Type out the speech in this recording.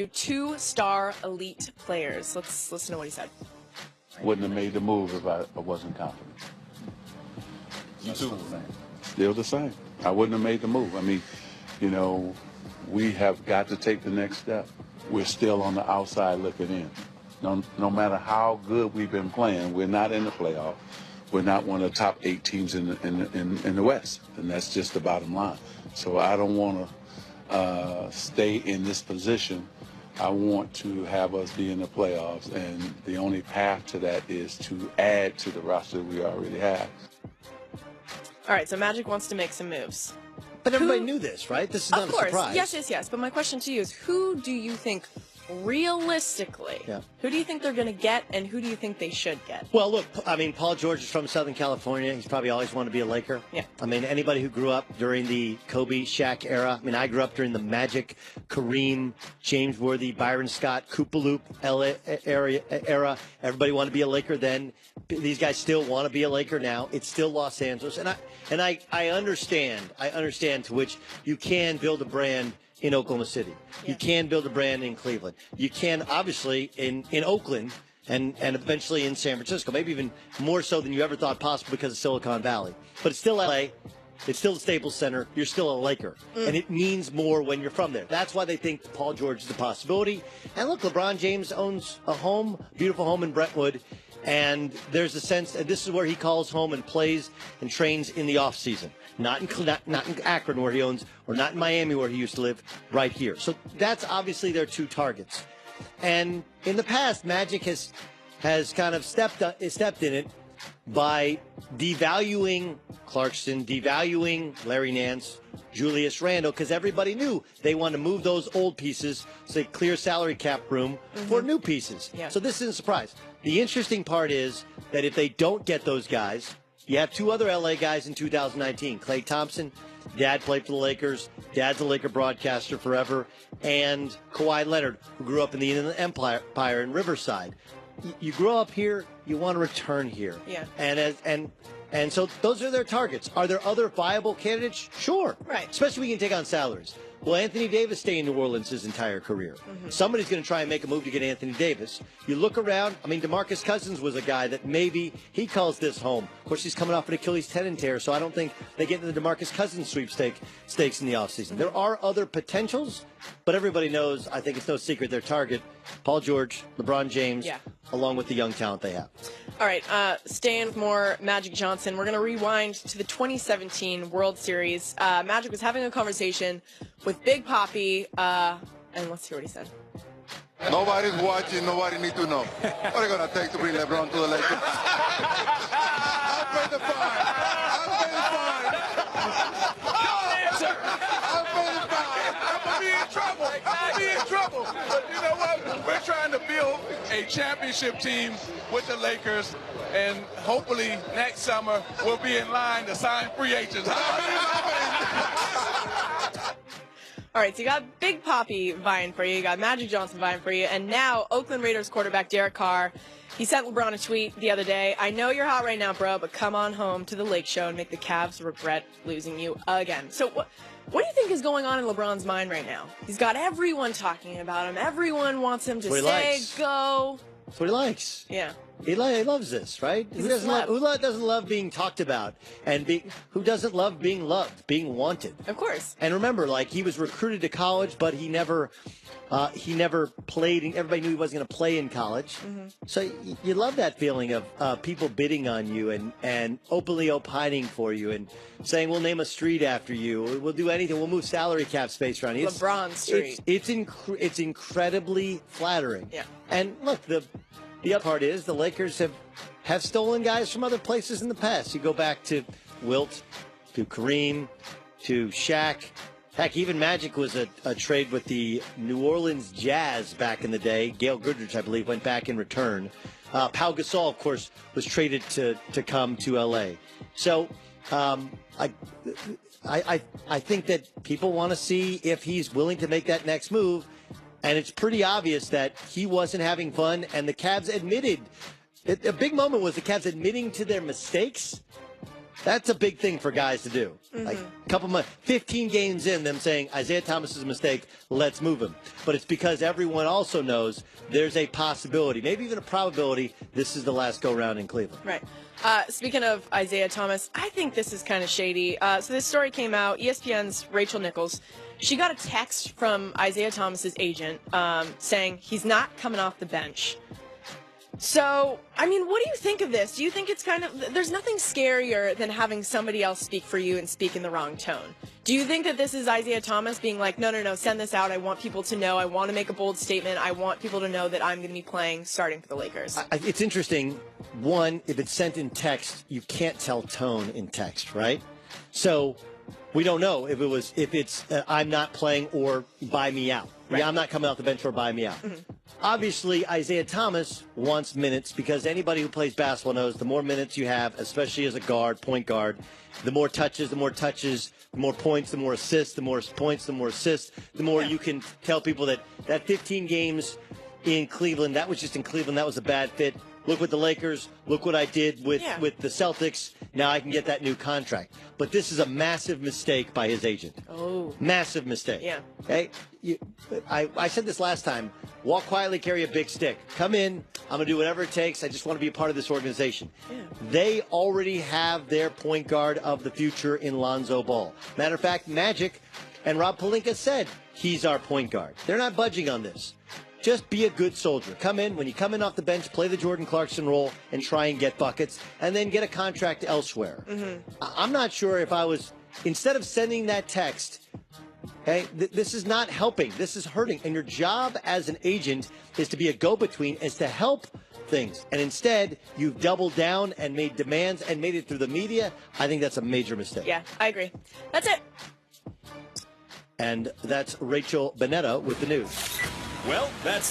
Two-star elite players. Let's listen to what he said. Wouldn't have made the move if I wasn't confident. You too. Still the same. I wouldn't have made the move. I mean, you know, we have got to take the next step. We're still on the outside looking in. No matter how good we've been playing, we're not in the playoff. We're not one of the top 8 teams in the West, and that's just the bottom line. So I don't want to stay in this position. I want to have us be in the playoffs, and the only path to that is to add to the roster we already have. All right, so Magic wants to make some moves. But everybody knew this, right? This is not a surprise. Yes. But my question to you is, who do you think, realistically, who do you think they're going to get, and who do you think they should get? Well, look, I mean, Paul George is from Southern California. He's probably always wanted to be a Laker. Yeah. I mean, anybody who grew up during the Kobe, Shaq era. I mean, I grew up during the Magic, Kareem, James Worthy, Byron Scott, Koopaloop era. Everybody wanted to be a Laker then. These guys still want to be a Laker now. It's still Los Angeles. And I understand to which you can build a brand in Oklahoma City. Yeah. You can build a brand in Cleveland. You can, obviously, in Oakland and eventually in San Francisco, maybe even more so than you ever thought possible because of Silicon Valley. But it's still L.A. It's still the Staples Center. You're still a Laker. And it means more when you're from there. That's why they think Paul George is a possibility. And look, LeBron James owns a home, beautiful home in Brentwood. And there's a sense that this is where he calls home and plays and trains in the off season. Not in Akron where he owns, or not in Miami where he used to live, right here. So that's obviously their two targets. And in the past, Magic has kind of stepped in it by devaluing Clarkson, devaluing Larry Nance, Julius Randle, because everybody knew they wanted to move those old pieces so they clear salary cap room for new pieces. Yeah. So this isn't a surprise. The interesting part is that if they don't get those guys, you have two other L.A. guys in 2019. Klay Thompson, dad played for the Lakers. Dad's a Laker broadcaster forever. And Kawhi Leonard, who grew up in the Inland Empire in Riverside. You grow up here, you want to return here. Yeah. And so those are their targets. Are there other viable candidates? Sure. Right. Especially when you can take on salaries. Will Anthony Davis stay in New Orleans his entire career? Somebody's going to try and make a move to get Anthony Davis. You look around, I mean, DeMarcus Cousins was a guy that maybe he calls this home. Of course, he's coming off an Achilles tendon tear, so I don't think they get into the DeMarcus Cousins stakes in the offseason. There are other potentials, but everybody knows, I think it's no secret, their target, Paul George, LeBron James, along with the young talent they have. All right, staying with more Magic Johnson, we're going to rewind to the 2017 World Series. Magic was having a conversation with Big Papi, and let's hear what he said. Nobody's watching, nobody needs to know. What are you going to take to bring LeBron to the Lakers? I'll pay the fine. I'll pay the fine. I'll pay the fine. I'm going to be in trouble. I'm going to be in trouble. But you know what? We're trying to build a championship team with the Lakers, and hopefully next summer we'll be in line to sign free agents. All right, so you got Big Papi vying for you, you got Magic Johnson vying for you, and now Oakland Raiders quarterback Derek Carr, he sent LeBron a tweet the other day. I know you're hot right now, bro, but come on home to the Lake Show and make the Cavs regret losing you again. So what do you think is going on in LeBron's mind right now? He's got everyone talking about him. Everyone wants him to say, go. That's what he likes. Yeah. He loves this, right? Who doesn't love being talked about, and who doesn't love being loved, being wanted? Of course. And remember, like, he was recruited to college, but he never played. Everybody knew he wasn't going to play in college. So you love that feeling of people bidding on you and openly opining for you and saying, we'll name a street after you. We'll do anything. We'll move salary cap space around you. LeBron Street. It's incredibly flattering. Yeah. And look, the other part is the Lakers have stolen guys from other places in the past. You go back to Wilt, to Kareem, to Shaq. Heck, even Magic was a trade with the New Orleans Jazz back in the day. Gail Goodrich, I believe, went back in return. Pau Gasol, of course, was traded to come to L.A. So I think that people want to see if he's willing to make that next move. And it's pretty obvious that he wasn't having fun, and the Cavs admitted. A big moment was the Cavs admitting to their mistakes That's a big thing for guys to do. Like a couple months, 15 games in, them saying Isaiah Thomas is a mistake, let's move him. But it's because everyone also knows there's a possibility, maybe even a probability, this is the last go-round in Cleveland. Right. Speaking of Isaiah Thomas, I think this is kind of shady. So this story came out, ESPN's Rachel Nichols. She got a text from Isaiah Thomas's agent saying he's not coming off the bench. So, I mean, what do you think of this? Do you think it's kind of, there's nothing scarier than having somebody else speak for you and speak in the wrong tone. Do you think that this is Isaiah Thomas being like, no, send this out. I want people to know. I want to make a bold statement. I want people to know that I'm going to be playing, starting for the Lakers. It's interesting. One, if it's sent in text, you can't tell tone in text, right? So we don't know if it's I'm not playing or buy me out. Right. Yeah, I'm not coming off the bench or buy me out. Obviously, Isaiah Thomas wants minutes because anybody who plays basketball knows the more minutes you have, especially as a guard, point guard, the more touches, the more points, the more assists, the more points, the more assists, the more you can tell people that 15 games in Cleveland, that was just in Cleveland, that was a bad fit. Look with the Lakers. Look what I did with the Celtics. Now I can get that new contract. But this is a massive mistake by his agent. Oh. Massive mistake. Yeah. Okay? I said this last time. Walk quietly, carry a big stick. Come in. I'm going to do whatever it takes. I just want to be a part of this organization. Yeah. They already have their point guard of the future in Lonzo Ball. Matter of fact, Magic and Rob Pelinka said he's our point guard. They're not budging on this. Just be a good soldier. Come in. When you come in off the bench, play the Jordan Clarkson role and try and get buckets and then get a contract elsewhere. I'm not sure if I was, instead of sending that text, okay, this is not helping. This is hurting. And your job as an agent is to be a go-between, is to help things. And instead, you've doubled down and made demands and made it through the media. I think that's a major mistake. Yeah, I agree. That's it. And that's Rachel Bonetta with the news. Well, that's